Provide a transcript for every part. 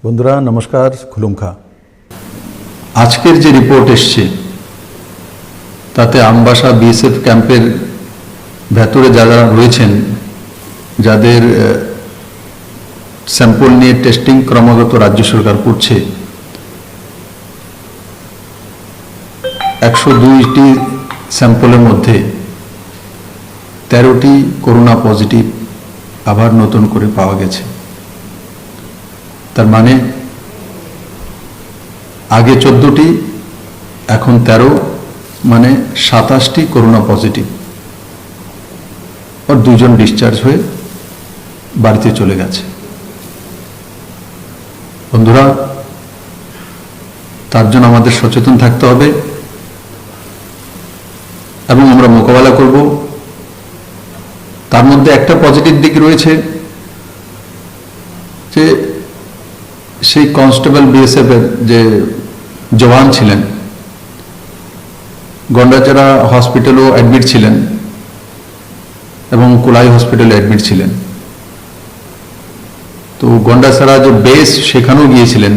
বন্ধুরা নমস্কার, খুলুমখা। আজকের যে রিপোর্ট এসছে তাতে আমবাসা বিএসএফ ক্যাম্পের ভেতরে যারা রয়েছেন, যাদের স্যাম্পল নিয়ে টেস্টিং ক্রমাগত রাজ্য সরকার করছে, 102টি স্যাম্পলের মধ্যে 13টি করোনা পজিটিভ আবার নতুন করে পাওয়া গেছে। তার মানে আগে 14টি, এখন 13, মানে 27টি করোনা পজিটিভ। আর 2 জন ডিসচার্জ হয়ে বাড়িতে চলে গেছে। বন্ধুরা, তার জন্য আমাদের সচেতন থাকতে হবে এবং আমরা মোকাবেলা করব। তার মধ্যে একটা পজিটিভ দিক রয়েছে যে সেই কনস্টেবল বিএসএফ এর যে জওয়ান ছিলেন, গন্ডাচারা হসপিটালও অ্যাডমিট ছিলেন এবং কোলাই হসপিটালে অ্যাডমিট ছিলেন। তো গন্ডাচারা যে বেস, সেখানেও গিয়েছিলেন।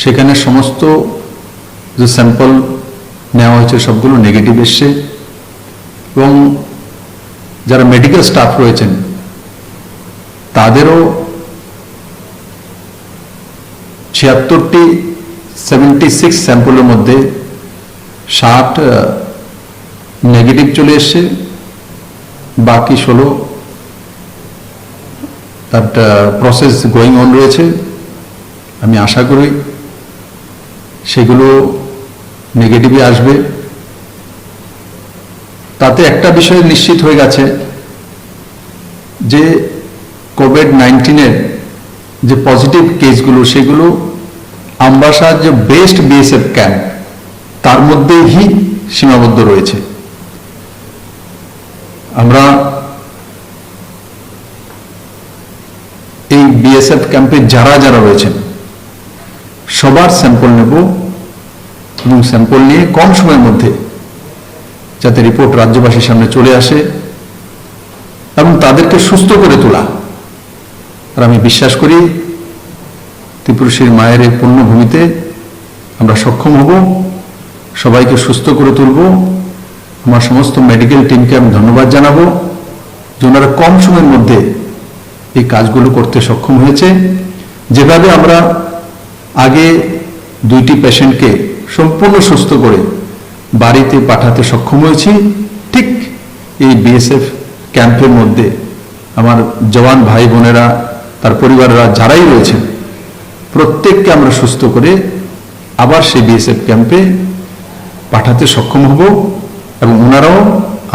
সেখানে সমস্ত যে স্যাম্পল নেওয়া হয়েছে সবগুলো নেগেটিভ এসছে এবং যারা মেডিকেল স্টাফ রয়েছেন তাদেরও 76 স্যাম্পলের মধ্যে 60 নেগেটিভ চলে এসছে, বাকি 16 তার প্রসেস গোয়িং অন রয়েছে। আমি আশা করি সেগুলো নেগেটিভই আসবে। তাতে একটা বিষয় নিশ্চিত হয়ে গেছে যে কোভিড-19 যে পজিটিভ কেসগুলো, সেগুলো আমবাসার যে বেস্ট বিএসএফ ক্যাম্প তার মধ্যেই সীমাবদ্ধ রয়েছে। আমরা এই বিএসএফ ক্যাম্পে যারা যারা রয়েছেন সবার স্যাম্পল নেব এবং স্যাম্পল নিয়ে কম সময়ের মধ্যে যাতে রিপোর্ট রাজ্যবাসীর সামনে চলে আসে এবং তাদেরকে সুস্থ করে তোলা। আর আমি বিশ্বাস করি ত্রিপুরুষের মায়ের এই পুণ্যভূমিতে আমরা সক্ষম হব, সবাইকে সুস্থ করে তুলব। আমার সমস্ত মেডিকেল টিমকে আমি ধন্যবাদ জানাবো যে ওনারা কম সময়ের মধ্যে এই কাজগুলো করতে সক্ষম হয়েছে। যেভাবে আমরা আগে 2টি পেশেন্টকে সম্পূর্ণ সুস্থ করে বাড়িতে পাঠাতে সক্ষম হয়েছি, ঠিক এই বিএসএফ ক্যাম্পের মধ্যে আমার জওয়ান ভাই বোনেরা, তার পরিবারেরা যারাই রয়েছেন, প্রত্যেককে আমরা সুস্থ করে আবার সেই বিএসএফ ক্যাম্পে পাঠাতে সক্ষম হব এবং ওনারাও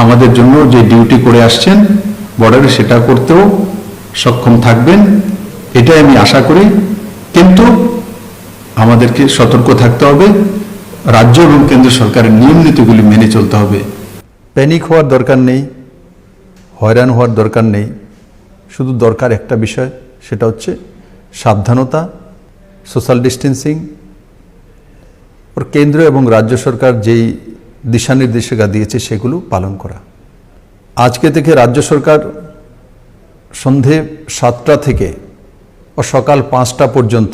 আমাদের জন্য যে ডিউটি করে আসছেন বর্ডারে, সেটা করতেও সক্ষম থাকবেন, এটাই আমি আশা করি। কিন্তু আমাদেরকে সতর্ক থাকতে হবে, রাজ্য এবং কেন্দ্র সরকারের নিয়ম নীতিগুলি মেনে চলতে হবে। প্যানিক হওয়ার দরকার নেই, হয়রান হওয়ার দরকার নেই। শুধু দরকার একটা বিষয়, সেটা হচ্ছে সাবধানতা, সোশ্যাল ডিস্টেন্সিং। ওর কেন্দ্র এবং রাজ্য সরকার যেই দিশানির্দেশিকা দিয়েছে সেগুলো পালন করা। আজকে থেকে রাজ্য সরকার সন্ধে 7টা থেকে ও সকাল 5টা পর্যন্ত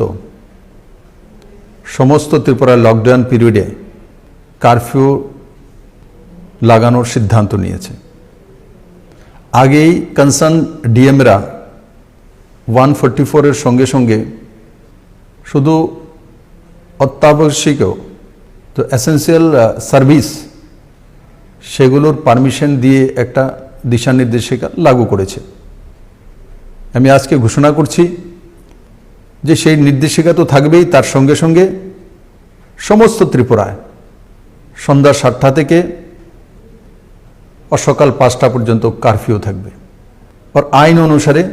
সমস্ত ত্রিপুরার লকডাউন পিরিয়ডে কারফিউ লাগানোর সিদ্ধান্ত নিয়েছে। আগেই কনসার্ন ডিএমরা 144-এর সঙ্গে সঙ্গে শুধু অত্যাবশ্যকীয় তো এসেন্সিয়াল সার্ভিস, সেগুলোর পারমিশন দিয়ে একটা দিশানির্দেশিকা লাগু করেছে। আমি আজকে ঘোষণা করছি যে সেই নির্দেশিকা তো থাকবেই, তার সঙ্গে সঙ্গে সমস্ত ত্রিপুরায় সন্ধ্যা 7টা থেকে সকাল 5টা পর্যন্ত কারফিউ থাকবে। আর আইন অনুসারে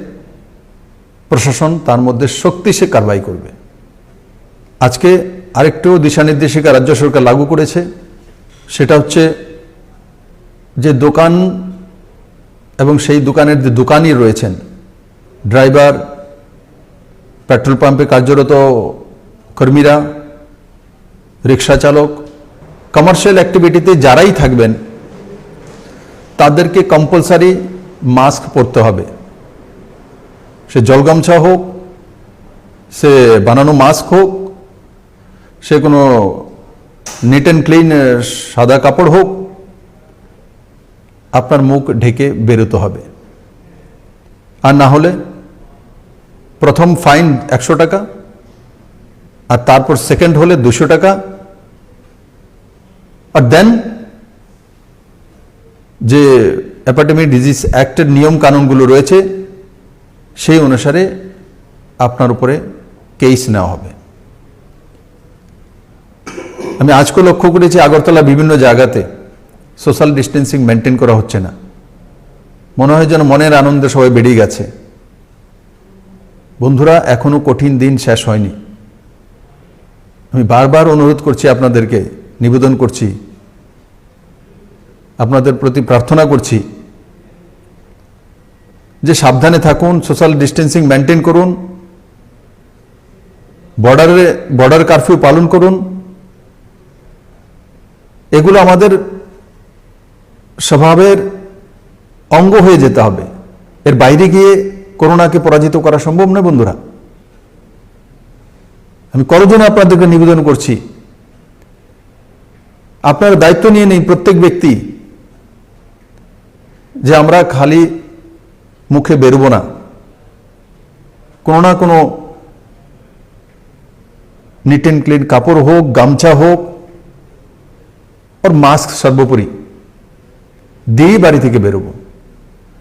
প্রশাসন তার মধ্যে শক্তিশালী কারবাই করবে। আজকে আরেকটু দিশানির্দেশিকা রাজ্য সরকার লাগু করেছে, সেটা হচ্ছে যে দোকান এবং সেই দোকানের যে দোকানি রয়েছেন, ড্রাইভার, পেট্রোল পাম্পে কার্যরত কর্মীরা, রিক্সা চালক, কমার্শিয়াল অ্যাক্টিভিটিতে যারাই থাকবেন তাদেরকে সে বানানো মাস্ক হোক, সে কোনো নিট অ্যান্ড ক্লিন সাদা কাপড় হোক, আপনার মুখ ঢেকে বেরোতে হবে। আর না হলে প্রথম ফাইন 100 টাকা, আর তারপর সেকেন্ড হলে 200 টাকা, আর দেন যে এপিডেমিক ডিজিজ অ্যাক্টের নিয়ম কানুনগুলো রয়েছে সেই অনুসারে আপনার উপরে কেস নেওয়া হবে। আমি আজকে লক্ষ্য করেছি আগরতলা বিভিন্ন জায়গাতে সোশ্যাল ডিস্টেন্সিং মেনটেন করা হচ্ছে না। মনে হয় যেন মনের আনন্দে সবাই বেরিয়ে গেছে। বন্ধুরা, এখনো কঠিন দিন শেষ হয়নি। আমি বারবার অনুরোধ করছি, আপনাদেরকে নিবেদন করছি, আপনাদের প্রতি প্রার্থনা করছি যে সাবধানে থাকুন, সোশ্যাল ডিস্টেন্সিং মেনটেন করুন, বর্ডার কারফিউ পালন করুন। এগুলো আমাদের স্বভাবের অঙ্গ হয়ে যেতে হবে। এর বাইরে গিয়ে করোনাকে পরাজিত করা সম্ভব নয় বন্ধুরা। আমি করজনে আপনাদেরকে নিবেদন করছি, আপনারা দায়িত্ব নিয়ে নেই প্রত্যেক ব্যক্তি, যে আমরা খালি মুখে বেরোবো না, কোনো না কোনো নিট অ্যান্ড ক্লিন কাপড় হোক, গামছা হোক, আর মাস্ক সর্বোপরি দিয়ে বাড়ি থেকে বেরোবো।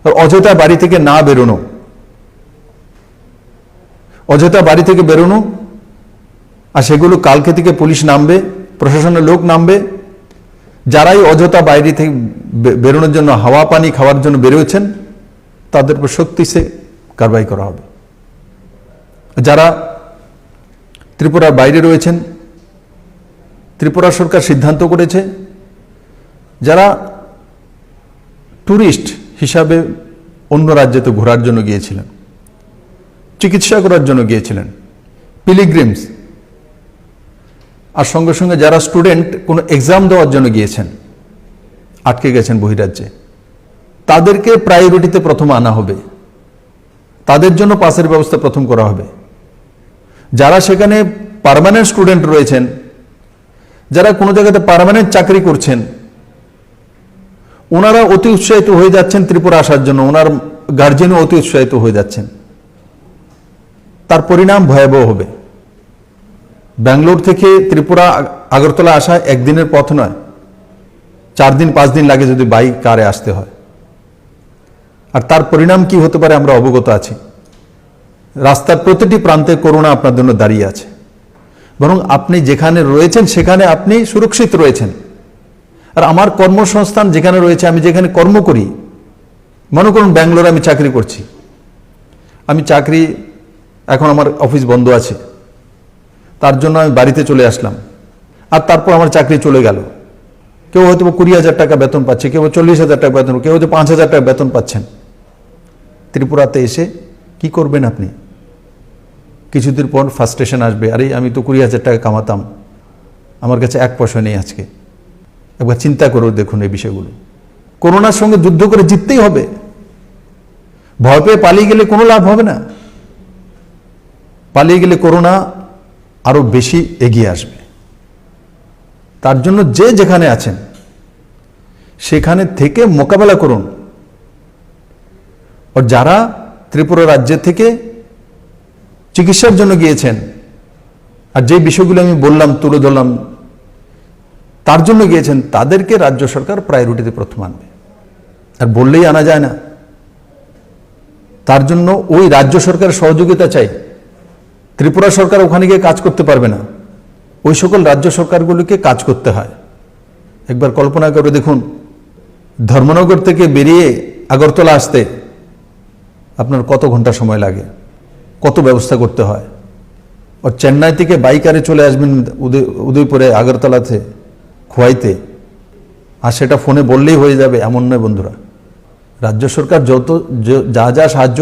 আর অযথা বাড়ি থেকে না বেরোনো, অযথা বাড়ি থেকে বেরোনো, আর সেগুলো কালকে থেকে পুলিশ নামবে, প্রশাসনের লোক নামবে। যারাই অযথা বাইরে থেকে বেরোনোর জন্য, হাওয়া পানি খাওয়ার জন্য বেরোচ্ছেন, তাদের উপর শক্তি সে কারবাই করা হবে। যারা ত্রিপুরার বাইরে রয়েছেন, ত্রিপুরা সরকার সিদ্ধান্ত করেছে যারা ট্যুরিস্ট হিসাবে অন্য রাজ্যে ঘোরার জন্য গিয়েছিলেন, চিকিৎসা করার জন্য গিয়েছিলেন, পিলিগ্রিমস, আর সঙ্গে সঙ্গে যারা স্টুডেন্ট কোনো এক্সাম দেওয়ার জন্য গিয়েছেন, আটকে গেছেন বহিরাজ্যে, তাদেরকে প্রায়োরিটিতে প্রথম আনা হবে। তাদের জন্য পাসের ব্যবস্থা প্রথম করা হবে। যারা সেখানে পার্মানেন্ট স্টুডেন্ট রয়েছেন, যারা কোনো জায়গাতে পার্মানেন্ট চাকরি করছেন, ওনারা অতি উৎসাহিত হয়ে যাচ্ছেন ত্রিপুরা আসার জন্য, ওনার গার্জেনও অতি উৎসাহিত হয়ে যাচ্ছেন। তার পরিণাম ভয়াবহ হবে। ব্যাঙ্গালোর থেকে ত্রিপুরা আগরতলা আসা একদিনের পথ নয়, 4 দিন 5 দিন লাগে যদি বাইক কারে আসতে হয়। আর তার পরিণাম কি হতে পারে আমরা অবগত আছি। রাস্তার প্রতিটি প্রান্তে করোনা আপনার জন্য দাঁড়িয়ে আছে। বরং আপনি যেখানে রয়েছেন সেখানে আপনি সুরক্ষিত রয়েছেন। আর আমার কর্মসংস্থান যেখানে রয়েছে, আমি যেখানে কর্ম করি, মনে করুন ব্যাঙ্গালোরে আমি চাকরি করছি, আমি চাকরি, এখন আমার অফিস বন্ধ আছে, তার জন্য আমি বাড়িতে চলে আসলাম, আর তারপর আমার চাকরি চলে গেল। কেউ হয়তো 20,000 টাকা বেতন পাচ্ছে, কেউ 40,000 টাকা বেতন, কেউ হয়তো 5,000 টাকা বেতন পাচ্ছেন। ত্রিপুরাতে এসে কি করবেন আপনি? কিছুদিন পর ফ্রাস্ট্রেশন আসবে, আরে আমি তো 20,000 টাকা কামাতাম, আমার কাছে 1 পয়সা নেই আজকে। একবার চিন্তা করে দেখুন এই বিষয়গুলো। করোনার সঙ্গে যুদ্ধ করে জিততেই হবে। ভয় পেয়ে পালিয়ে গেলে কোনো লাভ হবে না। পালিয়ে গেলে করোনা আরো বেশি এগিয়ে আসবে। তার জন্য যে যেখানে আছেন সেখানে থেকে মোকাবেলা করুন। আর যারা ত্রিপুরা রাজ্য থেকে চিকিৎসার জন্য গিয়েছেন, আর যে বিষয়গুলো আমি বললাম, তুলে ধরলাম, তার জন্য গিয়েছেন, তাদেরকে রাজ্য সরকার প্রায়োরিটিতে প্রথম আনবে। আর বললেই আনা যায় না, তার জন্য ওই রাজ্য সরকারের সহযোগিতা চাই। ত্রিপুরা সরকার ওখানে গিয়ে কাজ করতে পারবে না, ওই সকল রাজ্য সরকারগুলোকে কাজ করতে হয়। একবার কল্পনা করে দেখুন, ধর্মনগর থেকে বেরিয়ে আগরতলা আসতে আপনার কত ঘন্টা সময় লাগে, কত ব্যবস্থা করতে হয়। আর চেন্নাই থেকে বাইকারে চলে আসবেন উদয়পুরে, আগরতলাতে, খোয়াইতে, আর সেটা ফোনে বললেই হয়ে যাবে এমন নয় বন্ধুরা। রাজ্য সরকার যত যা যা সাহায্য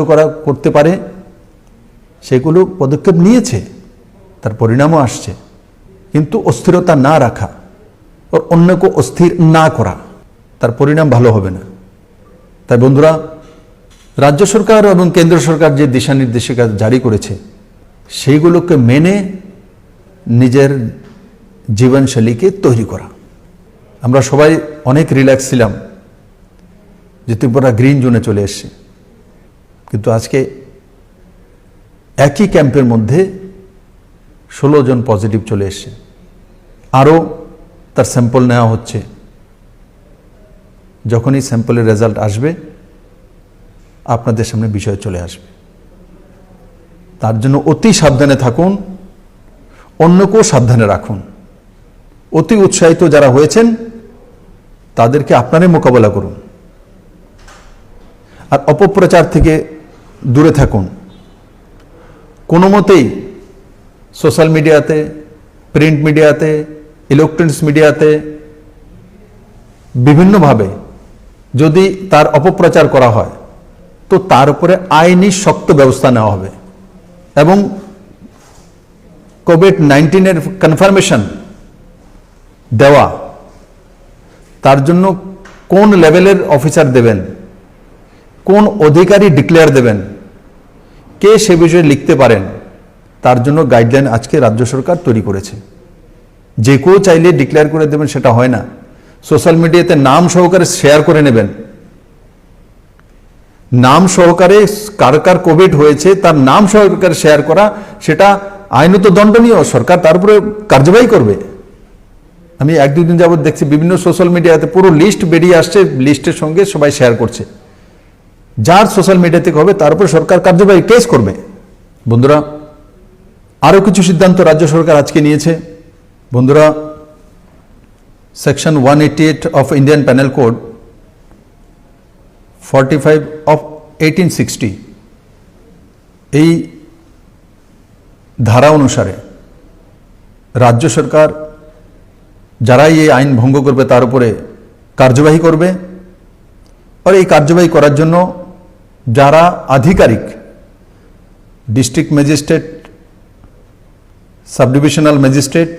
করতে পারে সেগুলো পদক্ষেপ নিয়েছে, তার পরিণামও আসছে। কিন্তু অস্থিরতা না রাখা, আর অন্যকে অস্থির না করা, তার পরিণাম ভালো হবে না। তাই বন্ধুরা, রাজ্য সরকার এবং কেন্দ্র সরকার যে দিশা নির্দেশিকা জারি করেছে, সেইগুলোকে মেনে নিজের জীবনশৈলীকে তৈরি করা। আমরা সবাই অনেক রিল্যাক্স ছিলাম যে ত্রিপুরা গ্রিন জোনে চলে এসছে, কিন্তু আজকে একই ক্যাম্পের মধ্যে 16 জন পজিটিভ চলে এসছে, আরও তার স্যাম্পল নেওয়া হচ্ছে। যখনই স্যাম্পলের রেজাল্ট আসবে আপনাদের সামনে বিষয় চলে আসবে। তার জন্য অতি সাবধানে থাকুন, অন্যকেও সাবধানে রাখুন। অতি উৎসাহিত যারা হয়েছেন তাদেরকে আপনারাই মোকাবেলা করুন, আর অপপ্রচার থেকে দূরে থাকুন। কোনো মতেই সোশ্যাল মিডিয়াতে, প্রিন্ট মিডিয়াতে, ইলেকট্রনিক্স মিডিয়াতে বিভিন্নভাবে যদি তার অপপ্রচার করা হয় তো তার উপরে আইনি শক্ত ব্যবস্থা নেওয়া হবে, এবং কোভিড-19 কনফার্মেশন দেওয়া, তার জন্য কোন লেভেলের অফিসার দেবেন, কোন অধিকারী ডিক্লেয়ার দেবেন, কে সে বিষয়ে লিখতে পারেন, তার জন্য গাইডলাইন আজকে রাজ্য সরকার তৈরি করেছে। যে কেউ চাইলে ডিক্লেয়ার করে দেবেন সেটা হয় না। সোশ্যাল মিডিয়াতে নাম সহকারে শেয়ার করে নেবেন, নাম সহকারে কার কার কোভিড হয়েছে তার নাম সহকারে শেয়ার করা, সেটা আইনত দণ্ডনীয়। সরকার তার উপরে কার্যবাহী করবে। আমি 1-2 দিন যাবত দেখছি বিভিন্ন সোশ্যাল মিডিয়াতে পুরো লিস্ট বেরিয়ে আসছে, লিস্টের সঙ্গে সবাই শেয়ার করছে। যার সোশ্যাল মিডিয়া থেকে হবে তার উপরে সরকার কার্যবাহী কেস করবে। বন্ধুরা, আরও কিছু সিদ্ধান্ত রাজ্য সরকার আজকে নিয়েছে। বন্ধুরা, section 188 of Indian panel code 45 of 1860 এই ধারা অনুসারে রাজ্য সরকার যারাই এই আইন ভঙ্গ করবে তার উপরে কার্যবাহী করবে। আর এই কার্যবাহী করার জন্য যারা আধিকারিক, district magistrate, sub divisional magistrate,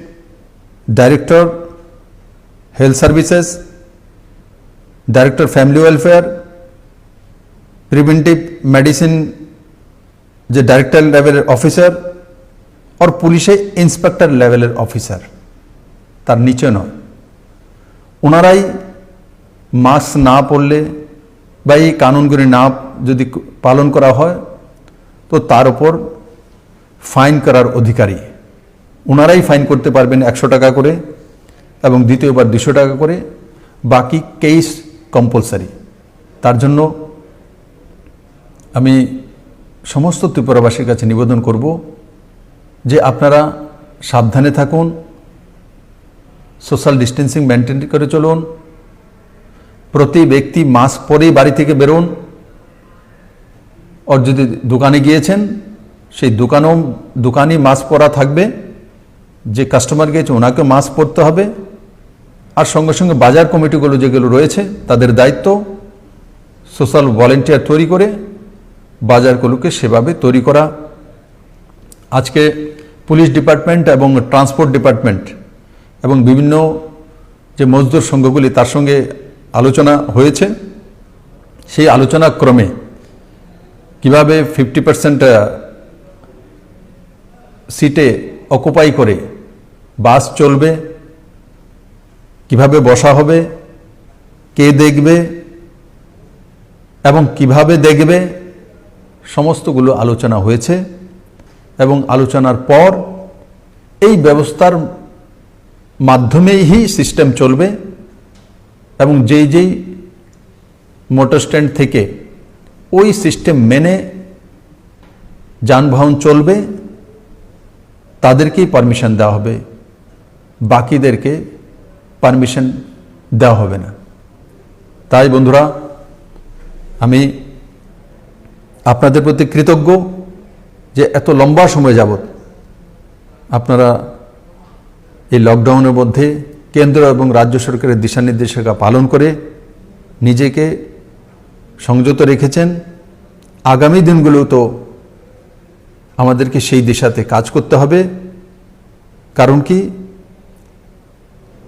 director health services, director family welfare, preventive medicine जो डायरेक्टर लेवल ऑफिसर और पुलिस इंस्पेक्टर लेवल ऑफिसर तार नीचे नय ओनाराई मास्क ना पड़ले बा এই কানুনগুলি না যদি পালন করা হয় তো তার উপর ফাইন করার অধিকারী ওনারাই ফাইন করতে পারবেন 100 টাকা করে এবং দ্বিতীয়বার 200 টাকা করে বাকি কেস কম্পালসারি। তার জন্য আমি সমস্ত ত্রিপুরাবাসীর কাছে নিবেদন করব যে আপনারা সাবধানে থাকুন, সোশ্যাল ডিস্টেন্সিং মেনটেন করে চলুন, প্রতি ব্যক্তি মাস্ক পরেই বাড়ি থেকে বেরোন। और যদি দোকানে গিয়েছেন সেই দোকানই মাস্ক পরা থাকবে, যে কাস্টমার গিয়েছে ওনাকে মাস্ক পরতে হবে। আর সঙ্গে সঙ্গে বাজার কমিটিগুলো যেগুলো রয়েছে তাদের দায়িত্ব সোশ্যাল ভলেন্টিয়ার তৈরি করে বাজারগুলোকে সেভাবে তৈরি করা। আজকে পুলিশ ডিপার্টমেন্ট এবং ট্রান্সপোর্ট ডিপার্টমেন্ট এবং বিভিন্ন যে মজদুর সংঘগুলি তার সঙ্গে আলোচনা হয়েছে। সেই আলোচনা ক্রমে কিভাবে 50% সিটে অকুপাই করে বাস চলবে, কিভাবে বসা হবে, কে দেখবে এবং কিভাবে দেখবে, সমস্তগুলো আলোচনা হয়েছে। এবং আলোচনার পর এই ব্যবস্থার মাধ্যমেই সিস্টেম চলবে এবং যেই মোটর স্ট্যান্ড থেকে ওই সিস্টেম মেনে যানবাহন চলবে তাদেরকেই পারমিশন দেওয়া হবে, বাকিদেরকে পারমিশন দেওয়া হবে না। তাই বন্ধুরা, আমি আপনাদের প্রতি কৃতজ্ঞ যে এত লম্বা সময় যাবত আপনারা এই লকডাউনের মধ্যে কেন্দ্র এবং রাজ্য সরকারের দিশানির্দেশিকা পালন করে নিজেকে সংযত রেখেছেন। আগামী দিনগুলো তো আমাদেরকে সেই দিশাতে কাজ করতে হবে। কারণ কি,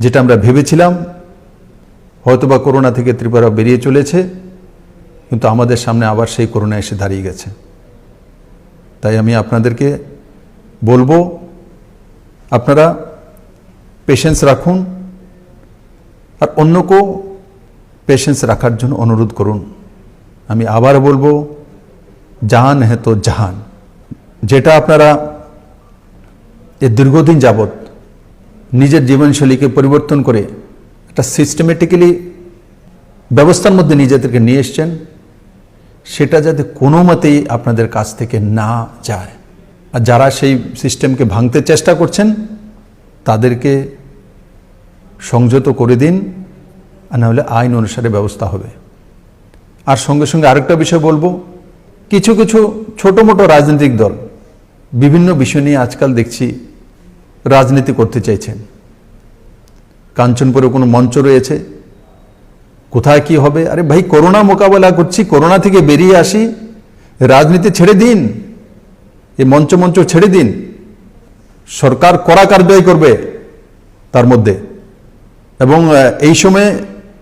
যেটা আমরা ভেবেছিলাম হয়তোবা করোনা থেকে ত্রিপুরা বেরিয়ে চলেছে, কিন্তু আমাদের সামনে আবার সেই করোনা এসে দাঁড়িয়ে গেছে। তাই আমি আপনাদেরকে বলবো আপনারা পেশেন্স রাখুন আর অন্যকেও পেশেন্স রাখার জন্য অনুরোধ করুন। আমি আবার বলবো, জান হ্যাঁ তো জাহান, যেটা আপনারা এই দীর্ঘদিন যাবৎ নিজের জীবনশৈলীকে পরিবর্তন করে একটা সিস্টেমেটিক্যালি ব্যবস্থার মধ্যে নিজেদেরকে নিয়ে এসছেন, সেটা যাতে কোনো মতেই আপনাদের কাছ থেকে না যায়। আর যারা সেই সিস্টেমকে ভাঙতে চেষ্টা করছেন তাদেরকে সংযত করে দিন, আর নাহলে আইন অনুসারে ব্যবস্থা হবে। আর সঙ্গে সঙ্গে আরেকটা বিষয় বলবো, কিছু কিছু ছোট মোটো রাজনৈতিক দল বিভিন্ন বিষয় নিয়ে আজকাল দেখছি রাজনীতি করতে চাইছেন। কাঞ্চনপুরে কোনো মঞ্চ রয়েছে, কোথায় কি হবে? আরে ভাই, করোনা মোকাবেলা করছি, করোনা থেকে বেরিয়ে আসি, রাজনীতি ছেড়ে দিন, এই মঞ্চ ছেড়ে দিন। সরকার কড়া কার্যবাহী করবে তার মধ্যে, এবং এই সময়ে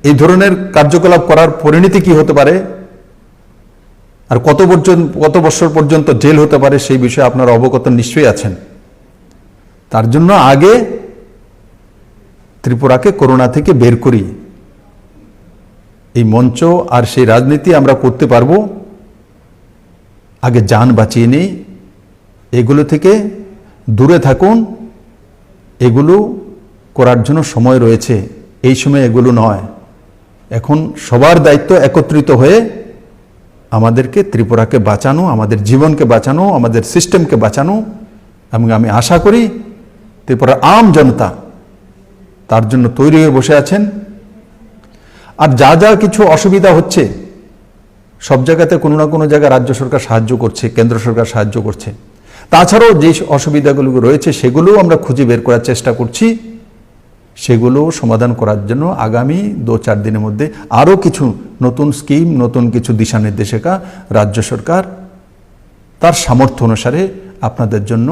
এই ধরনের কার্যকলাপ করার পরিণতি কি হতে পারে আর কত বছর পর্যন্ত জেল হতে পারে সেই বিষয়ে আপনারা অবগত নিশ্চয়ই আছেন। তার জন্য আগে ত্রিপুরাকে করোনা থেকে বের করি, এই মঞ্চ আর সেই রাজনীতি আমরা করতে পারবো, আগে জান বাঁচিয়ে নেই, এগুলো থেকে দূরে থাকুন। এগুলো করার জন্য সময় রয়েছে, এই সময় এগুলো নয়। এখন সবার দায়িত্ব একত্রিত হয়ে আমাদেরকে ত্রিপুরাকে বাঁচানো, আমাদের জীবনকে বাঁচানো, আমাদের সিস্টেমকে বাঁচানো। এবং আমি আশা করি ত্রিপুরার আম জনতা তার জন্য তৈরি হয়ে বসে আছেন। আর যা যা কিছু অসুবিধা হচ্ছে, সব জায়গাতে কোনো না কোনো জায়গায় রাজ্য সরকার সাহায্য করছে, কেন্দ্র সরকার সাহায্য করছে। তাছাড়াও যে অসুবিধাগুলো রয়েছে সেগুলোও আমরা খুঁজে বের করার চেষ্টা করছি। সেগুলো সমাধান করার জন্য আগামী 2-4 দিনের মধ্যে আরও কিছু নতুন স্কিম, নতুন কিছু দিশানির্দেশিকা রাজ্য সরকার তার সামর্থ্য অনুসারে আপনাদের জন্য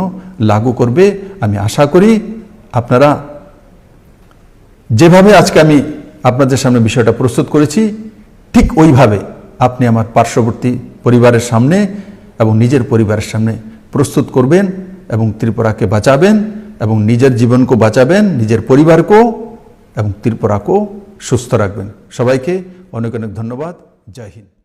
লাগু করবে। আমি আশা করি আপনারা যেভাবে আজকে আমি আপনাদের সামনে বিষয়টা প্রস্তুত করেছি, ঠিক ওইভাবে আপনি আমার পার্শ্ববর্তী পরিবারের সামনে এবং নিজের পরিবারের সামনে প্রস্তুত করবেন এবং ত্রিপুরাকে বাঁচাবেন এবং নিজের জীবনকেও বাঁচাবেন, নিজের পরিবারকেও, এবং ত্রিপুরাকেও সুস্থ রাখবেন। সবাইকে অনেক অনেক ধন্যবাদ। জয় হিন্দ।